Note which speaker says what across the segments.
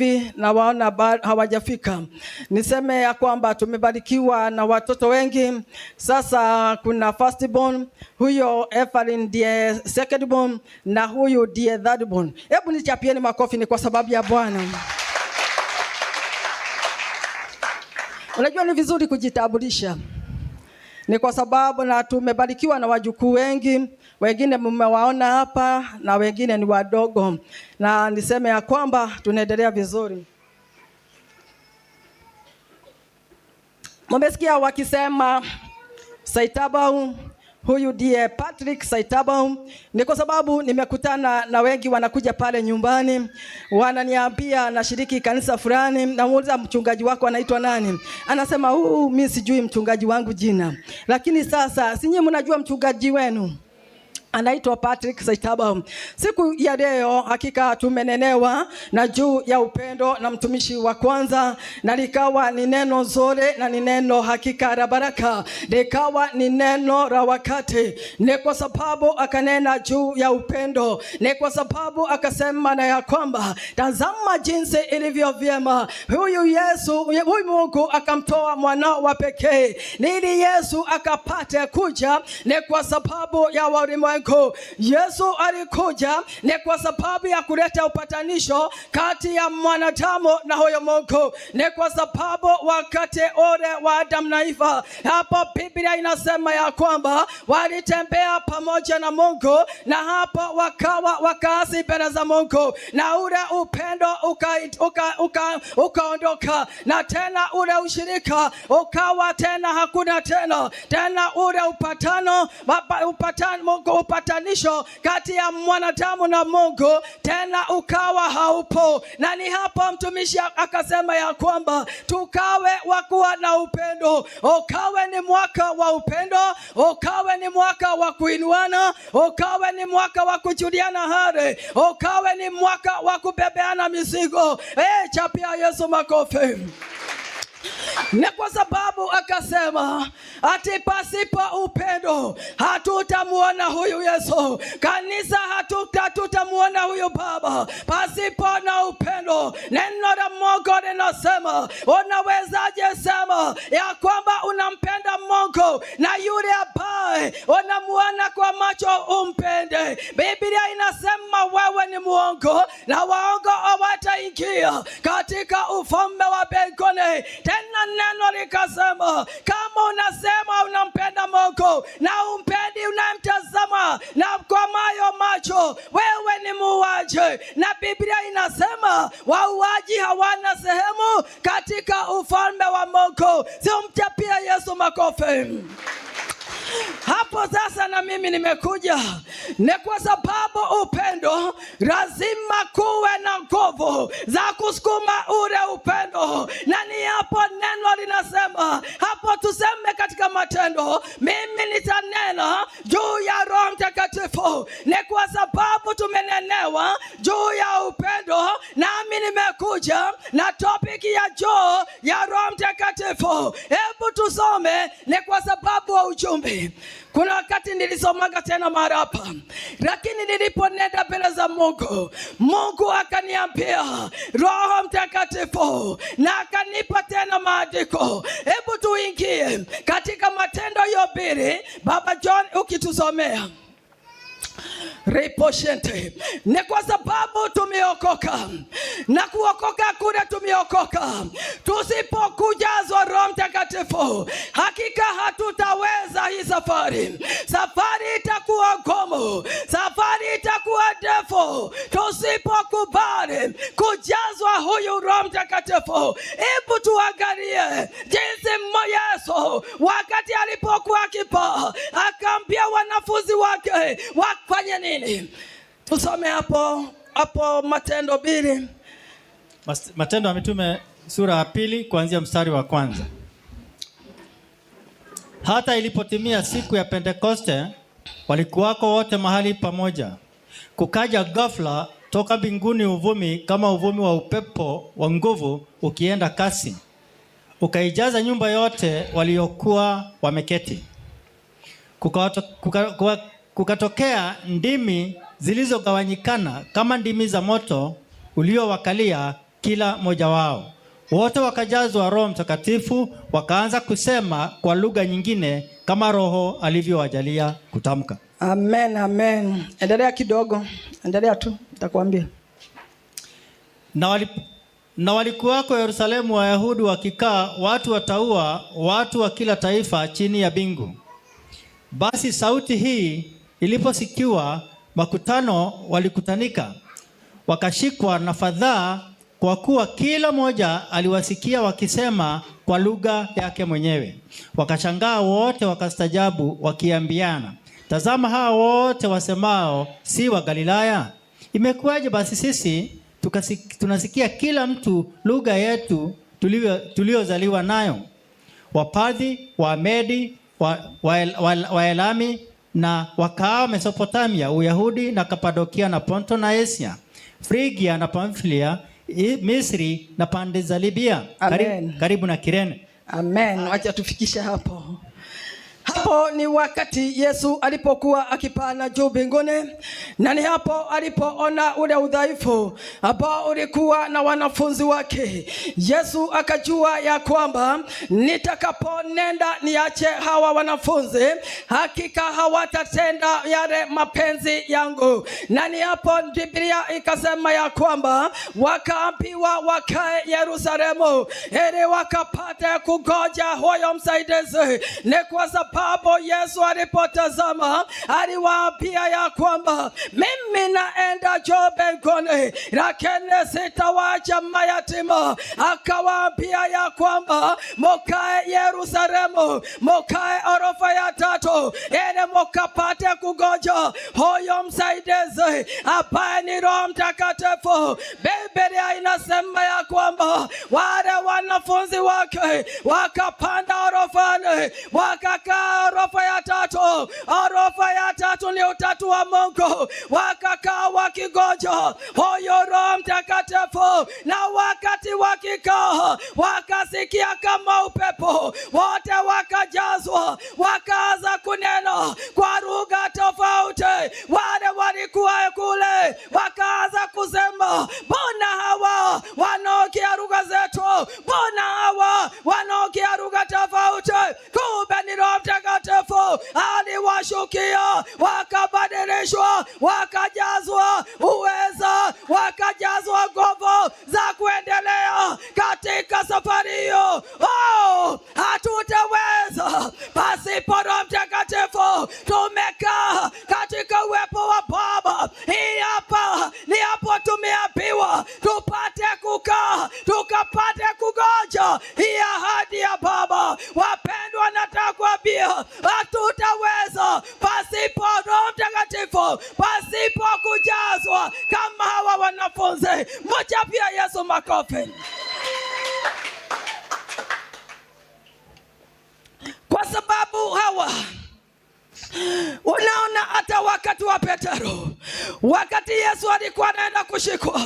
Speaker 1: hivi na waona hawajafika. Niseme ya kwamba tumebarikiwa na watoto wengi. Sasa kuna firstborn, huyo Evelyn ndiye secondborn na huyu ndiye thirdborn. Hebu nichapieni makofi, ni kwa sababu ya Bwana. Unajua ni vizuri kujitambulisha. Ni kwa sababu na tumebarikiwa na wajukuu wengi, wengine mmewaona hapa na wengine ni wadogo. Na niseme ya kwamba tunaendelea vizuri. Mmesikia wakisema Saitabau, huyu ndiye Patrick Saitabau. Ni kwa sababu nimekutana na wengi wanakuja pale nyumbani, wananiambia nashiriki kanisa fulani, namuuliza mchungaji wako anaitwa nani? Anasema mimi sijui mchungaji wangu jina. Lakini sasa si nyinyi mnajua mchungaji wenu? Anaitwa Patrick Saitabau. Siku ya leo hakika tumenenewa na juu ya upendo na mtumishi wa kwanza, na likawa ni neno zuri na ni neno hakika la baraka, likawa ni neno la wakati. Ni kwa sababu akanena juu ya upendo, ni kwa sababu akasema na ya kwamba tazama jinsi ilivyo vyema huyu Yesu, huyu Mungu akamtoa mwanao wa pekee ili Yesu akapate kuja. Ni kwa sababu ya walimwengu Yesu alikuja ni kwa sababu ya kuleta upatanisho kati ya mwanadamu na huyo Mungu. Ni kwa sababu wakati ule wa Adam na Eva, hapo Biblia inasema ya kwamba walitembea pamoja na Mungu, na hapo wakaasi mbele za Mungu, na ule upendo ukaondoka, na tena ule ushirika ukawa tena hakuna tena ule upatanisho kati ya mwanadamu na Mungu tena ukawa haupo. Na ni hapo mtumishi akasema ya kwamba tukawe wakuwa na upendo. Ukawe ni mwaka wa upendo, ukawe ni mwaka wa kuinuana, ukawe ni mwaka wa kujuliana hali, ukawe ni mwaka wa kubebeana mizigo. Chapia Yesu makofi. Ni kwa sababu akasema ati pasipo upendo hatutamuona huyu Yesu. Kanisa hatutamuona huyu Baba pasipo na upendo. Neno la Mungu linasema, unawezaje sema ya kwamba unampenda Mungu na yule ambaye unamuona kwa macho umpende? Biblia inasema wewe ni muongo na waongo hawataingia katika ufalme wa mbinguni. Tena neno likasema, kama unasema unampenda Mungu na umpendi unamtazama na kwa mayo macho, wewe ni muuaji. Na Biblia inasema wauaji hawana sehemu katika ufalme wa Mungu. Simchapia Yesu makofi. Hapo sasa na mimi nimekuja ni kwa sababu upendo lazima kuwe na nguvu za kusukuma ule upendo. Na ni hapo neno linasema, hapo tuseme katika Matendo, mimi nitanena juu ya Roho Mtakatifu. Ni kwa sababu tumenenewa juu ya upendo, nami nimekuja na topic ya juu ya Roho Mtakatifu. Hebu tusome, ni kwa sababu wa ujumbe. Kuna wakati nilisomaga tena mara hapa, lakini niliponenda mbele za Mungu, Mungu akaniambia Roho Mtakatifu, na akanipa tena maandiko. Hebu tuingie katika Matendo ya 2, Baba John ukitusomea. Reposhente. Ni kwa sababu tumeokoka, na kuokoka kule tumeokoka, tusipokujazwa Roho Mtakatifu hakika hatutaweza hii safari. Safari itakuwa ngumu, safari itakuwa ndefu tusipokubali kujazwa huyu Roho Mtakatifu. Hebu tuangalie jinsi Yesu wakati alipokuwa akipaa akaambia wanafunzi wake wafanye nini. Tusome hapo Matendo 2.
Speaker 2: Matendo ya Mitume sura ya 2 kuanzia mstari wa 1. Hata ilipotimia siku ya Pentekoste, walikuwako wote mahali pamoja. Kukaja ghafla toka mbinguni uvumi kama uvumi wa upepo wa nguvu ukienda kasi, ukaijaza nyumba yote waliokuwa wameketi. Kukatokea ndimi zilizogawanyikana kama ndimi za moto uliowakalia kila mmoja wao. Wote wakajazwa Roho Mtakatifu, wakaanza kusema kwa lugha nyingine kama Roho alivyowajalia kutamka.
Speaker 1: Amen, amen. Endelea kidogo. Endelea tu, nitakwambia.
Speaker 2: Na walikuwako Yerusalemu Wayahudi wakikaa, watu wataua, watu wa kila taifa chini ya mbingu. Basi sauti hii iliposikiwa, makutano walikutanika, wakashikwa na fadhaa, kwa kuwa kila mmoja aliwasikia wakisema kwa lugha yake mwenyewe. Wakashangaa wote, wakastajabu, wakiambiana, tazama, hawa wote wasemao si wa Galilaya? Imekuwaje basi sisi tunasikia kila mtu lugha yetu tuliozaliwa nayo? Wapadhi, Wamedi, Waelami na wakao Mesopotamia, Uyahudi na Kapadokia na Ponto na Asia, Frigia na Pamfilia, Misri na pande za Libya, karibu na Kirene.
Speaker 1: Amen. Wacha tufikishe hapo. Hapo ni wakati Yesu alipokuwa akipanda juu mbinguni, na ni hapo alipoona ule udhaifu ambao ulikuwa na wanafunzi wake. Yesu akajua ya kwamba nitakaponenda niache hawa wanafunzi, hakika hawatatenda yale mapenzi yangu. Na ni hapo Biblia ikasema ya kwamba wakaambiwa wakae Yerusalemu ili wakapate kugoja huyo msaidizi. Ni kwa sababu Yesu alipotazama aliwaambia ya kwamba mimi naenda juu mbinguni, lakini sitawaacha mayatima. Akawaambia ya kwamba mkae Yerusalemu, mkae orofa ya 3 ili mkapate kugoja huyo msaidizi ambaye ni Roho Mtakatifu. Biblia inasema ya kwamba wale wanafunzi wake wakapanda orofani, wakakaa orofa ya 3. Orofa ya 3 ni utatu wa Mungu. Wakakaa wakigoja huyo Roho Mtakatifu, na wakati wakikaa wakasikia kama upepo, wote wakajazwa, wakaanza kunena kwa lugha tofauti. Wale walikuwa kule wakaanza kusema, mbona hawa wanaongea lugha zetu? Mbona hawa wanaongea lugha tofauti? Kumbe ni Roho Mtakatifu aliwashukia, wakabadilishwa, wakajazwa uweza, wakajazwa nguvu za kuendelea katika safari hiyo. Hatutaweza pasipo Roho Mtakatifu. Tumekaa katika uwepo wa Baba. Hii hapa ni hapo tumeambiwa tupate kukaa, tukapate kugoja hii ahadi ya Baba. Wapendwa, nataka kuambia hatutaweza pasipo Roho Mtakatifu, pasipo kujazwa kama hawa wanafunzi. Mchapia Yesu makofi. Kwa sababu hawa, unaona, hata wakati wa Petero, wakati Yesu alikuwa anaenda kushikwa,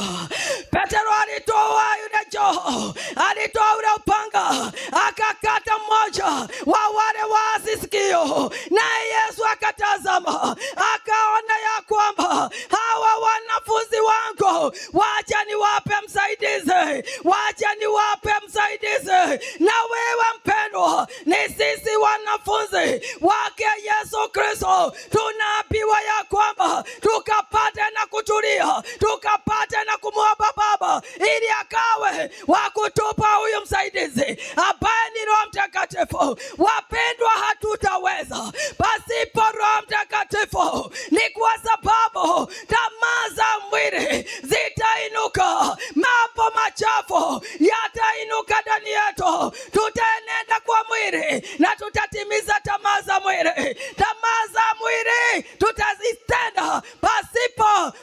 Speaker 1: Petero alitoa yule joho, alitoa ule upanga, akakata mmoja wa wale waasi sikio, na Yesu akatazama, akaona ya kwamba hawa wanafunzi wangu, wacha niwape msaidizi, wacha niwape msaidizi. Na wewe mpendwa, ni sisi wanafunzi wake Yesu Kristo, tunaambiwa ya kwamba tukapate na kutulia, tukapate na kumwomba Baba ili akawe wa kutupa huyu msaidizi ambaye ni Roho Mtakatifu. Wapendwa, hatutaweza pasipo Roho Mtakatifu. Ni kwa sababu tamaa za mwili zitainuka, mambo machafu yatainuka ndani yetu. Tutaenenda kwa mwili na tutatimiza tamaa za mwili. Tamaa za mwili tutazitenda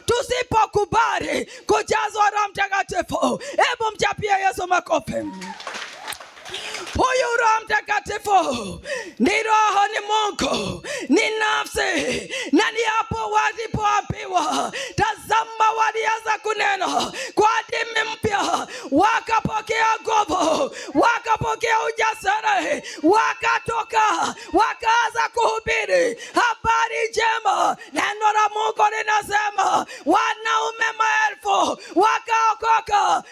Speaker 1: tusipokubali kujazwa Roho Mtakatifu. Hebu mchapie Yesu makofi. Huyu Roho Mtakatifu ni Roho, ni Mungu, ni nafsi. Na ni hapo walipoambiwa, tazama, walianza kunena kwa ndimi mpya, wakapokea nguvu, wakapokea ujasiri, wakatoka, wakaanza kuhubiri habari njema. Neno la Mungu linasema wanaume 1000 wakaokoka,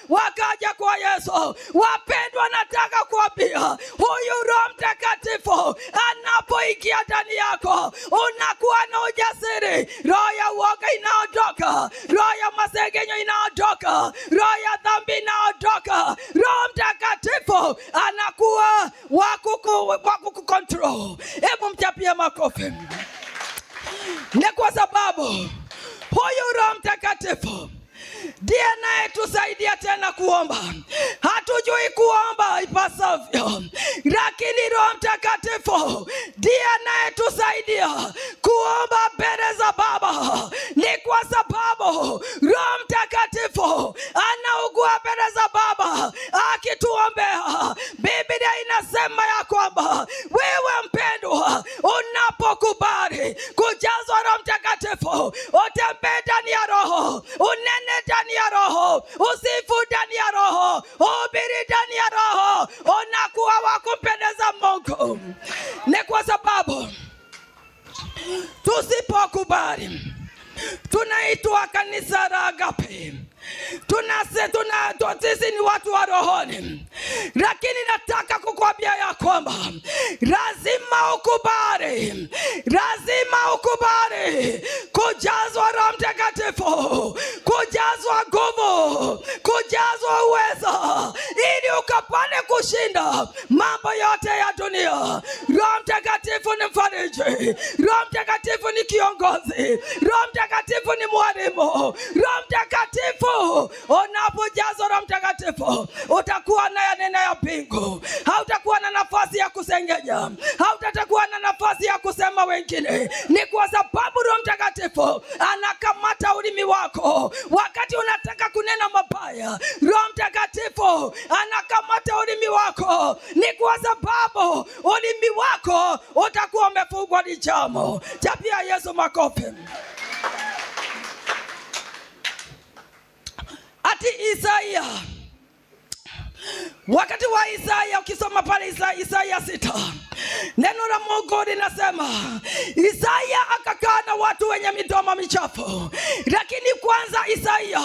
Speaker 1: wa Yesu. Wapendwa, nataka kuambia huyu Roho Mtakatifu anapoingia ndani yako unakuwa na ujasiri. Roho ya uoga inaondoka, roho ya masengenyo inaondoka, roho ya dhambi inaondoka. Roho Mtakatifu anakuwa wa kucontrol. Hebu mchapie makofi. Ni kwa sababu huyu Roho Mtakatifu ndiye anayetusaidia tena kuomba. Hatujui kuomba ipasavyo, lakini Roho Mtakatifu ndiye anayetusaidia kuomba mbele za Baba. Ni kwa sababu Roho Mtakatifu anaugua mbele za Baba akituombea. Biblia inasema ya kwamba wewe mpendwa, unapokubali kujazwa Roho Mtakatifu, utembee ndani ya Roho, unene ndani ya Roho, usifu ndani ya Roho, ubiri ndani ya Roho, unakuwa wa kumpendeza Mungu. Ni kwa sababu tusipokubali, tunaitwa kanisa la agape. Sisi ni watu wa rohoni, lakini nataka kukwambia ya kwamba lazima ukubali kujazwa Roho Mtakatifu, kujazwa nguvu, kujazwa uwezo, ili ukapane kushinda mambo yote ya dunia. Roho Mtakatifu ni mfariji, Roho Mtakatifu ni kiongozi, Roho Mtakatifu ni mwalimu. Roho Mtakatifu, unapojazwa Roho Mtakatifu utakuwa na neno ya mbingu. Hautakuwa na nafasi ya kusengenya, hautakuwa na nafasi ya kusema wengine. Ni kwa sababu Roho Mtakatifu anakamata ulimi wako wakati unataka kunena mabaya. Roho Mtakatifu anakamata ulimi wako, ni kwa sababu ulimi wako utakuwa umefungwa ni jamo. Chapia Yesu makofi. Ati Isaya, wakati wa Isaya, ukisoma pale Isaya 6, neno la Mungu linasema Isaya akakaa na watu wenye midomo michafu. Lakini kwanza Isaya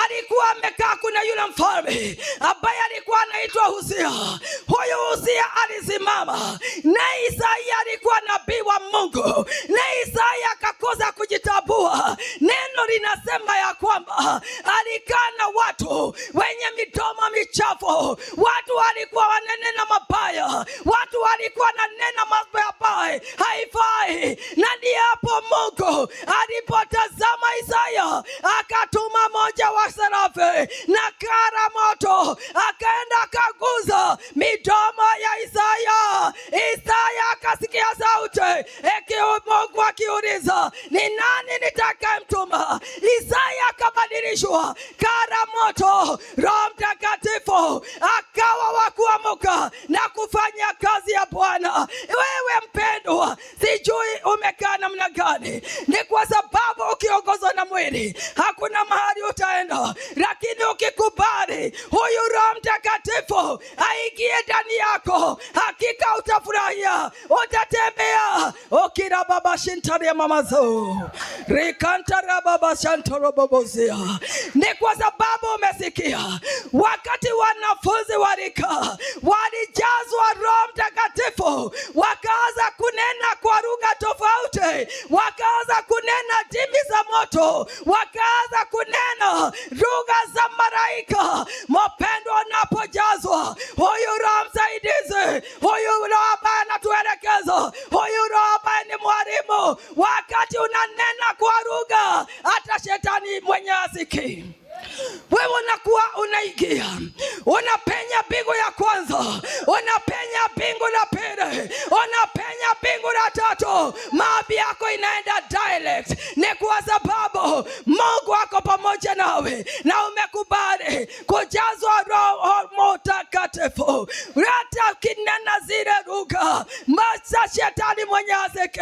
Speaker 1: alikuwa amekaa, kuna yule mfalme ambaye alikuwa anaitwa Uzia. Huyu Uzia alisimama, na Isaya alikuwa nabii wa Mungu, na Isaya akakosa kujitambua. Neno linasema ya kwamba alikaa na watu wenye midomo michafu. Watu walikuwa wananena mabaya, watu walikuwa wananena mambo mabaya, haifai. Na ndiyo hapo Mungu alipotazama Isaya, akatuma moja wa serafi na kara moto, akaenda akaguza midomo ya Isaya. Isaya akasikia sauti Mungu akiuliza, ni nani nitakayemtuma? Isaya akabadilishwa kara moto. Roho Mtakatifu akawa wa kuamuka na kufanya kazi ya Bwana. Wewe mpendwa, sijui umekaa namna gani. Ni kwa sababu ukiongozwa na mwili hakuna mahali utaenda, lakini ukikubali huyu Roho Mtakatifu aingie ndani yako, hakika utafurahia, utatembea. Okira baba shintari ya mamazo rikantara baba shantoro bobozia. Ni kwa sababu umesikia wakati wanafunzi walika walijazwa Roho Mtakatifu, wakaanza kunena kwa lugha tofauti, wakaanza kunena ndimi za moto, wakaanza kunena lugha za malaika. Mpendwa, unapojazwa huyu Roho msaidizi, huyu Roho ambaye anatuelekeza, huyu Roho ambaye ni mwalimu, wakati unanena kwa lugha hata shetani mwenye asiki, wewe unakuwa unaingia, unapenya bingu ya kwanza, unapenya bingu la pili, unapenya bingu la tatu, maombi yako inaenda direct. Ni kwa sababu Mungu ako pamoja nawe na umekubali kujazwa Roho Mtakatifu. Hata ukinena zile lugha masa shetani mwenye aseke,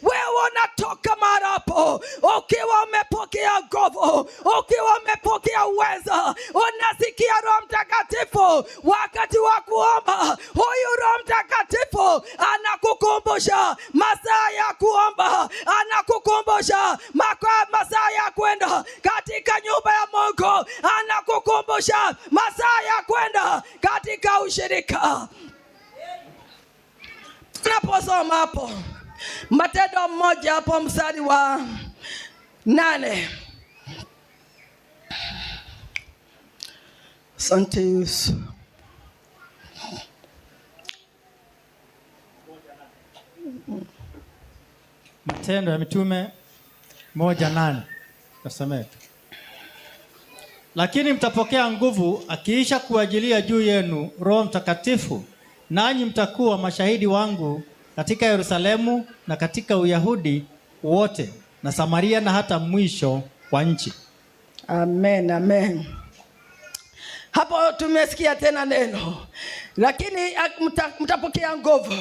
Speaker 1: wewe unatoka mahali hapo ukiwa umepokea nguvu, ukiwa umepokea uweza, unasikia Roho Mtakatifu wakati wa kuomba. Huyu Roho Mtakatifu anakukumbusha masaa ya kuomba, anakukumbusha masaa ya kwenda katika nyumba ya Mungu, anakukumbusha masaa ya ushirika. Tunaposoma hapo Matendo 1 hapo mstari wa 8. Asante Yesu.
Speaker 2: Matendo ya Mitume 1:8. Nasema, lakini mtapokea nguvu akiisha kuajilia juu yenu Roho Mtakatifu, nanyi mtakuwa mashahidi wangu katika Yerusalemu na katika Uyahudi wote na Samaria na hata mwisho wa nchi.
Speaker 1: Amen, amen. Hapo tumesikia tena neno, lakini mtapokea nguvu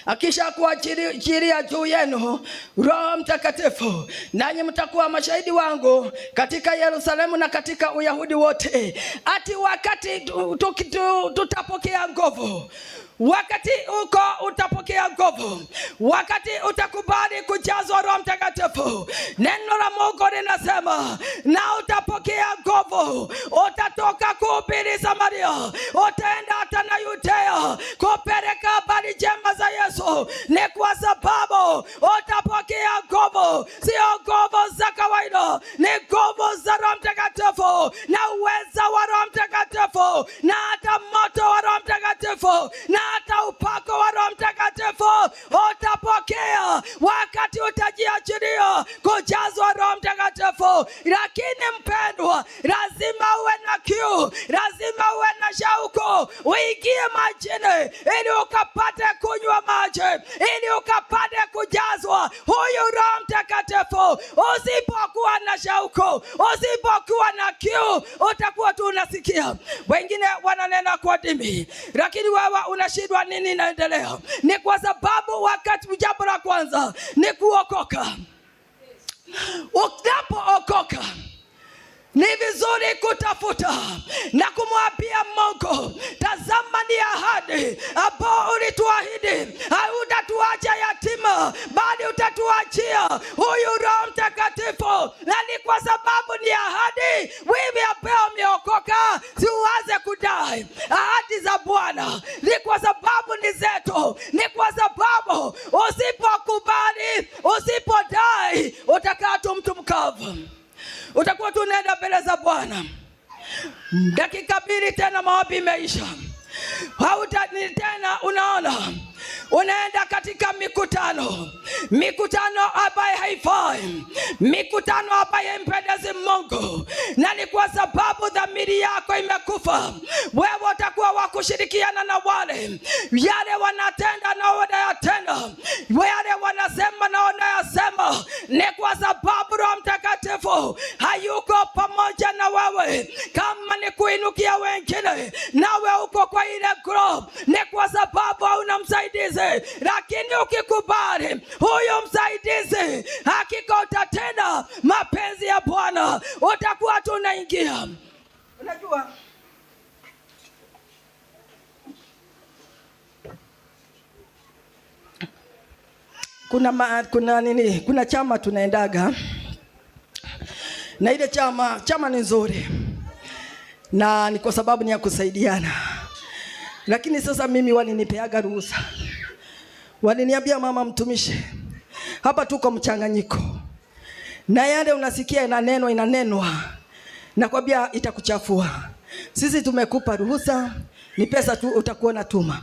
Speaker 1: akisha kuajilia juu yenu Roho Mtakatifu, nanyi mtakuwa mashahidi wangu katika Yerusalemu na katika Uyahudi wote. Ati wakati tutapokea nguvu, wakati uko utapokea nguvu, wakati utakubali kujazwa Roho Mtakatifu, neno la Mungu linasema na utapokea nguvu, utatoka kuhubiri Samaria, utaenda hata na Yudea kupeleka habari njema za Yesu. Ni kwa sababu utapokea nguvu, sio nguvu za kawaida, ni nguvu za Roho Mtakatifu na uweza wa Roho Mtakatifu na hata moto wa Roho Mtakatifu na hata upako wa Roho Mtakatifu utapokea wakati utajiachilia kujazwa Roho Mtakatifu. Lakini mpendwa, lazima uwe na kiu, lazima uwe na shauku, uingie majini ili ukapate kunywa maji, ili ukapate kujazwa huyu Roho Mtakatifu. Usipokuwa na shauku, usipokuwa na kiu, utakuwa tu unasikia wengine wananena kwa dimi, lakini wewe unashindwa nini inaendelea. Ni kwa sababu wakati, jambo la kwanza ni kuokoka. Unapookoka ni vizuri kutafuta na kumwambia Mungu, tazama ni ahadi ambao ulituahidi, hautatuacha yatima bali utatuachia huyu Roho Mtakatifu. Na ni kwa sababu ni ahadi, wewe ambao umeokoka si uanze kudai ahadi za Bwana. Ni kwa sababu ni zetu, ni kwa sababu usipokubali, usipodai, utakaa tu mtu mkavu. Utakuwa tunaenda mbele za Bwana, dakika 2 tena maombi imeisha, hautani tena. Unaona, unaenda katika mikutano ambayo haifai, mikutano ambayo haimpendezi Mungu, na ni kwa sababu dhamiri yako imekufa. Wewe utakuwa wakushirikiana na wale, yale wanatenda na wanayatenda, yale wanasema na wanayasema. Ni kwa sababu Roho Mtakatifu hayuko pamoja na wewe. Kama ni kuinukia wengine, nawe uko kwa ile group, ni kwa sababu hauna msaidizi. Lakini ukikubali huyo msaidizi, hakika utatenda mapenzi ya Bwana, utakuwa tunaingia. Unajua kuna chama tunaendaga, na ile chama ni nzuri, na ni kwa sababu ni ya kusaidiana. Lakini sasa mimi walinipeaga ruhusa, waliniambia, mama mtumishi, hapa tuko mchanganyiko, na yale unasikia inanenwa, nakwambia itakuchafua. Sisi tumekupa ruhusa, ni pesa tu utakuwa natuma.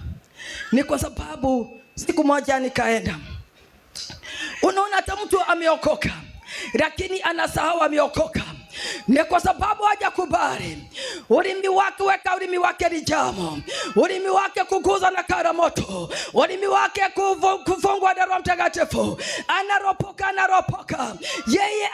Speaker 1: Ni kwa sababu siku moja nikaenda, unaona hata mtu ameokoka lakini anasahau ameokoka. Ni kwa sababu hajakubali ulimi wake, weka ulimi wake lijamo, ulimi wake kuguza na karamoto, ulimi wake kufungwa na Roho Mtakatifu. Anaropoka yeye,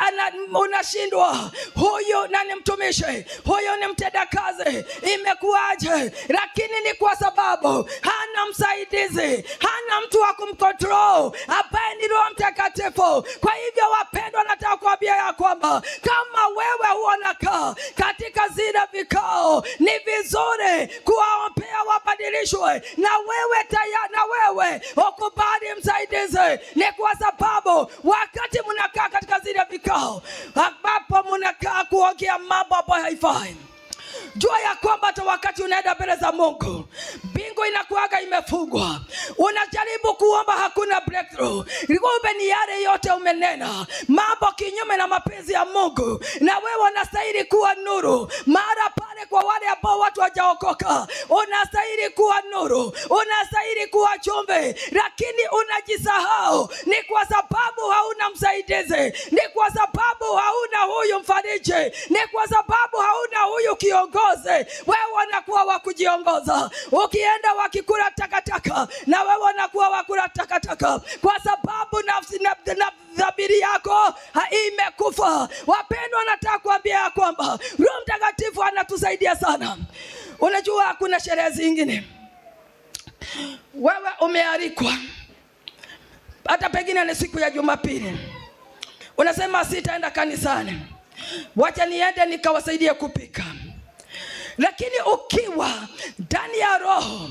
Speaker 1: unashindwa. Huyu nani mtumishi, huyu ni mtendakazi, imekuaje? Lakini ni kwa sababu hana msaidizi, hana mtu wa kumcontrol ambaye ni Roho Mtakatifu. Kwa hivyo wapendwa, nataka kuambia ya kwamba kama wewe unakaa katika zile vikao, ni vizuri kuwaombea wabadilishwe, na wewe ukubali msaidizi. Ni kwa sababu wakati mnakaa katika zile vikao ambapo mnakaa kuongea mambo ambayo haifai, jua ya kwamba hata wakati unaenda mbele za Mungu, mbingu inakuaga imefungwa, unajaribu kuomba, hakuna breakthrough. Kumbe ni yale yote umenena mambo kinyume na mapenzi ya Mungu, na wewe unastahili kuwa nuru mara pale kwa wale ambao watu hawajaokoka. Unastahili kuwa nuru, unastahili kuwa chumvi, lakini unajisahau. Ni kwa sababu hauna msaidizi, ni kwa sababu hauna huyu mfariji, ni kwa sababu hauna huyu kiongozi. Wewe unakuwa wa kujiongoza. Ukienda wakikula takataka, na wewe unakuwa wakula takataka, kwa sababu nafsi na dhamiri yako imekufa. Wapendwa, nataka kuambia ya kwamba Roho Mtakatifu anatusaidia sana. Unajua kuna sherehe zingine wewe umealikwa, hata pengine ni siku ya Jumapili, unasema sitaenda kanisani, wacha niende nikawasaidie kupika. Lakini ukiwa ndani ya Roho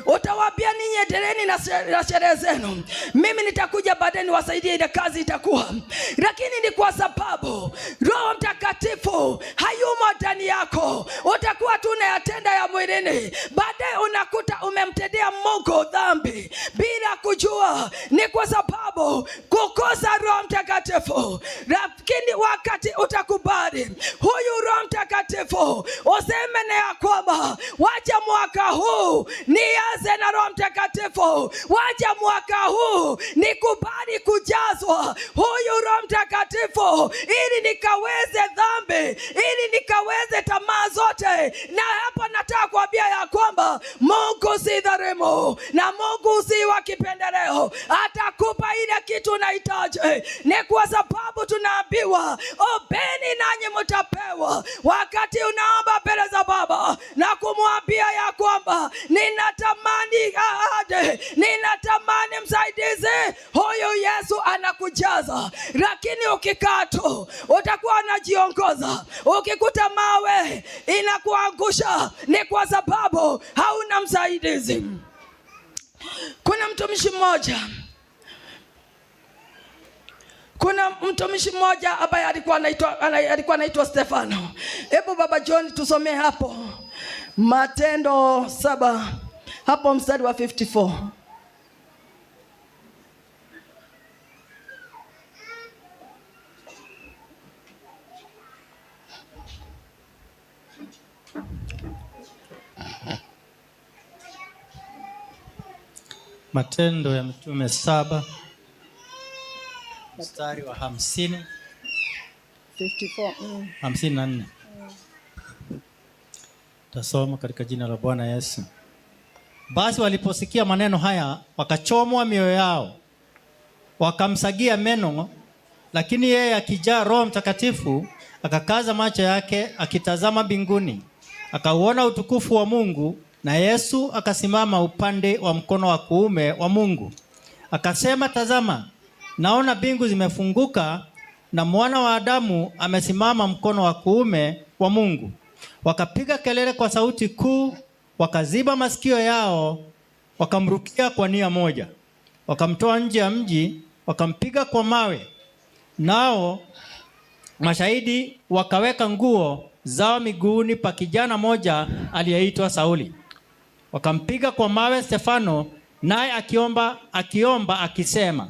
Speaker 1: utawaambia ninyi endeleeni na sherehe zenu, mimi nitakuja baadaye niwasaidie, ile kazi itakuwa. Lakini ni kwa sababu Roho Mtakatifu hayumo ndani yako, utakuwa tu unayatenda ya mwilini. Baadaye unakuta umemtendea Mungu dhambi bila kujua. Ni kwa sababu kukosa Roho Mtakatifu. Lakini wakati utakubali huyu Roho Mtakatifu, useme na ya kwamba wacha mwaka huu nianze na Roho Mtakatifu, wacha mwaka huu nikubali kujazwa huyu Roho Mtakatifu, ili nikaweze dhambi, ili nikaweze tamaa zote. Na hapa nataka kuambia ya kwamba Mungu si dhalimu, na Mungu si wa kipendeleo. Atakupa ile kitu unahitaji. Ni kwa sababu tunaambiwa ombeni nanyi mtapewa. Wakati unaomba mbele za Baba na kumwambia ya kwamba ninatamani ahadi, ninatamani msaidizi, huyu Yesu anakujaza. Lakini ukikaa tu utakuwa unajiongoza, ukikuta mawe inakuangusha, ni kwa sababu hauna msaidizi. Kuna mtumishi mmoja ambaye alikuwa anaitwa Stefano. Hebu Baba John tusomee hapo Matendo 7 hapo mstari wa 54.
Speaker 2: Matendo ya Mitume 7 mstari wa 54. Tasoma katika jina la Bwana Yesu. Basi waliposikia maneno haya, wakachomwa mioyo yao, wakamsagia meno. Lakini yeye akijaa Roho Mtakatifu akakaza macho yake akitazama mbinguni, akauona utukufu wa Mungu, na Yesu akasimama upande wa mkono wa kuume wa Mungu. Akasema, tazama, naona mbingu zimefunguka na Mwana wa Adamu amesimama mkono wa kuume wa Mungu. Wakapiga kelele kwa sauti kuu, wakaziba masikio yao, wakamrukia kwa nia moja. Wakamtoa nje ya mji, wakampiga kwa mawe. Nao mashahidi wakaweka nguo zao miguuni pa kijana moja aliyeitwa Sauli. Wakampiga kwa mawe Stefano, naye akiomba akisema,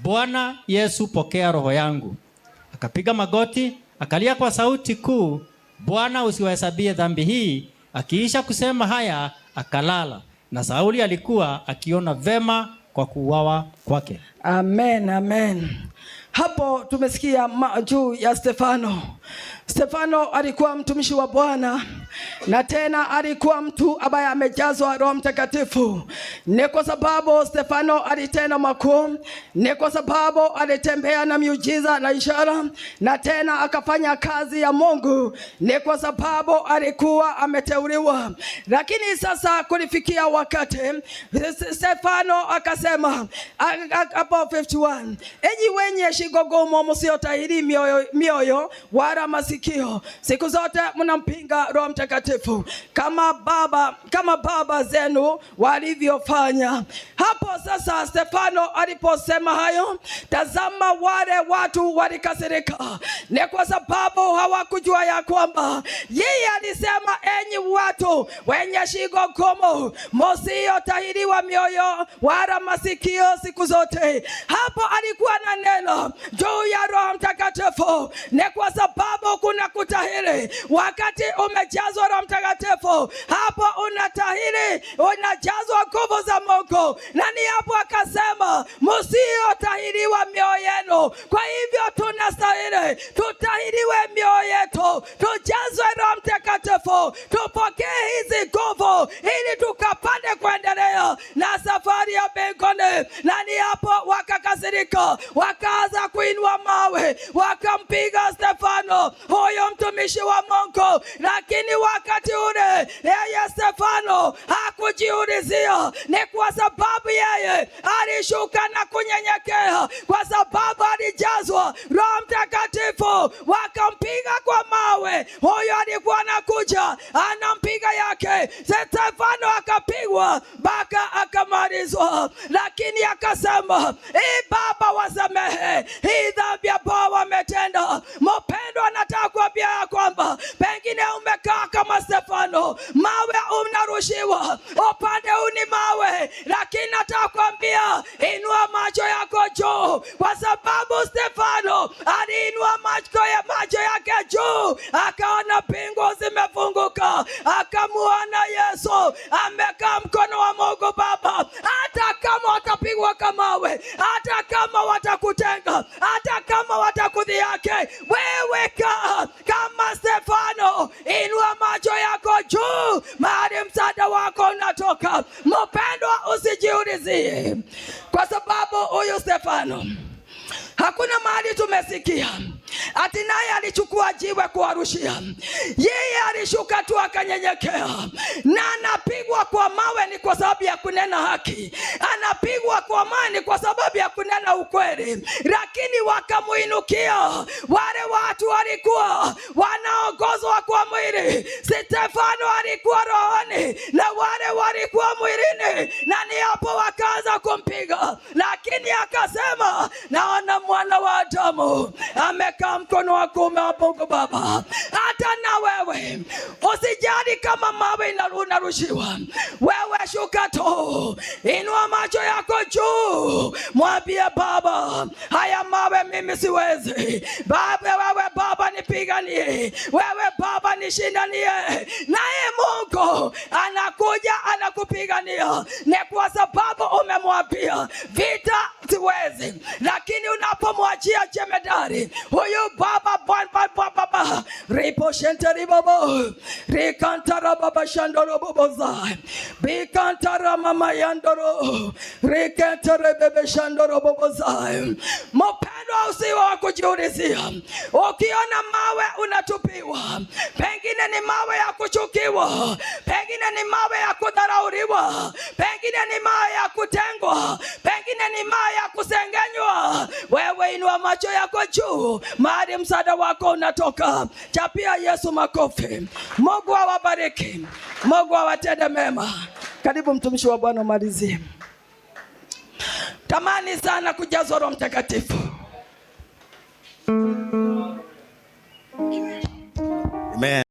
Speaker 2: Bwana Yesu, pokea roho yangu. Akapiga magoti, akalia kwa sauti kuu, Bwana usiwahesabie dhambi hii. Akiisha kusema haya, akalala. Na Sauli alikuwa akiona vema kwa kuuawa kwake.
Speaker 1: Amen, amen. Hapo tumesikia juu ya Stefano. Stefano alikuwa mtumishi wa Bwana, na tena alikuwa mtu ambaye amejazwa Roho Mtakatifu. Ni kwa sababu Stefano alitenda makuu, ni kwa sababu alitembea na miujiza na ishara, na tena akafanya kazi ya Mungu, ni kwa sababu alikuwa ameteuliwa. Lakini sasa kulifikia wakati Stefano akasema hapo 51, enyi wenye shingo ngumu, msiotahiri mioyo wala masikio, siku zote mnampinga Roho Mtakatifu kama baba zenu walivyofanya. Hapo hapo sasa Stefano aliposema hayo, tazama wale watu walikasirika. Ni kwa sababu hawakujua ya kwamba yeye alisema, enyi watu wenye shingo ngumu, msiotahiriwa mioyo wala masikio siku zote. Hapo alikuwa na neno juu ya Roho Mtakatifu. Ni kwa sababu kuna kutahiri wakati umejazwa Roho Mtakatifu. Hapo unatahiri, unajazwa nguvu za Mungu. Na ni hapo akasema, msiotahiriwa mioyo yenu. Kwa hivyo tunastahili tutahiriwe mioyo yetu, tujazwe Roho Mtakatifu, tupokee hizi nguvu ili tukapande kuendelea na safari ya mbinguni. Na ni hapo wakakasirika, wakaanza kuinua mawe, wakampiga Stefano, huyo mtumishi wa Mungu. Lakini wakati ule yeye Stefano hakujiulizia, ni kwa sababu yeye alishuka na kunyenyekea, kwa sababu alijazwa Roho Mtakatifu. Wakampiga kwa mawe, huyo alikuwa anakuja anampiga yake, Stefano akapigwa mpaka akamalizwa. Lakini akasema, Baba wasamehe hii dhambi ambao wametenda. Mpendwa, nataka kuambia ya kwamba pengine umekaa kama Stefano, mawe unarushiwa, upande huu ni mawe, lakini nataka kuambia inua macho yako juu, kwa sababu Stefano aliinua macho yake juu, akaona mbingu zimefunguka, akamuona Yesu amekaa mkono wa Mungu Baba. Hata kama watapigwa kama mawe, hata kama watakutenga, hata kama watakudhihaki, wewe kama Stefano, inua macho yako juu, mahali msaada wako unatoka. Mpendwa, usijiulizie, kwa sababu huyu Stefano hakuna mahali tumesikia ati naye alichukua jiwe kuwarushia. Yeye alishuka tu akanyenyekea, na anapigwa kwa mawe ni kwa sababu ya kunena haki, anapigwa kwa mawe ni kwa sababu ya kunena ukweli. Lakini wakamuinukia wale watu walikuwa wanaongozwa kwa mwili, Stefano alikuwa rohoni na wale walikuwa mwilini, na ni hapo wakaanza kumpiga. Lakini akasema, naona mwana wa Adamu amekaa mkono wa kuume wa Mungu Baba. Hata na wewe usijali kama mawe unarushiwa, wewe shuka tu, inua macho yako juu, mwambie Baba, haya mawe mimi siwezi. Baba, wewe Baba nipiganie, wewe Baba nishindanie. Naye Mungu anakuja anakupigania, ni kwa sababu umemwambia vita siwezi. Lakini unapomwachia jemedari huyu Baba ripo shentari baba rikantara baba shandoro boboza bikantara mama yandoro rikantara bebe shandoro boboza. Mpendwa, usiwe wa kujiulizia. Ukiona mawe unatupiwa, pengine ni mawe ya kuchukiwa, pengine ni mawe ya kudharauliwa, pengine ni mawe ya kutengwa, pengine ni mawe ya kusengenywa, wewe inua macho yako juu, mahali msaada wako unatoka. Chapia Yesu makofi. Mungu awabariki, Mungu awatende mema. Karibu mtumishi wa Bwana malizie. Tamani sana kujazwa Roho Mtakatifu.
Speaker 3: Amen.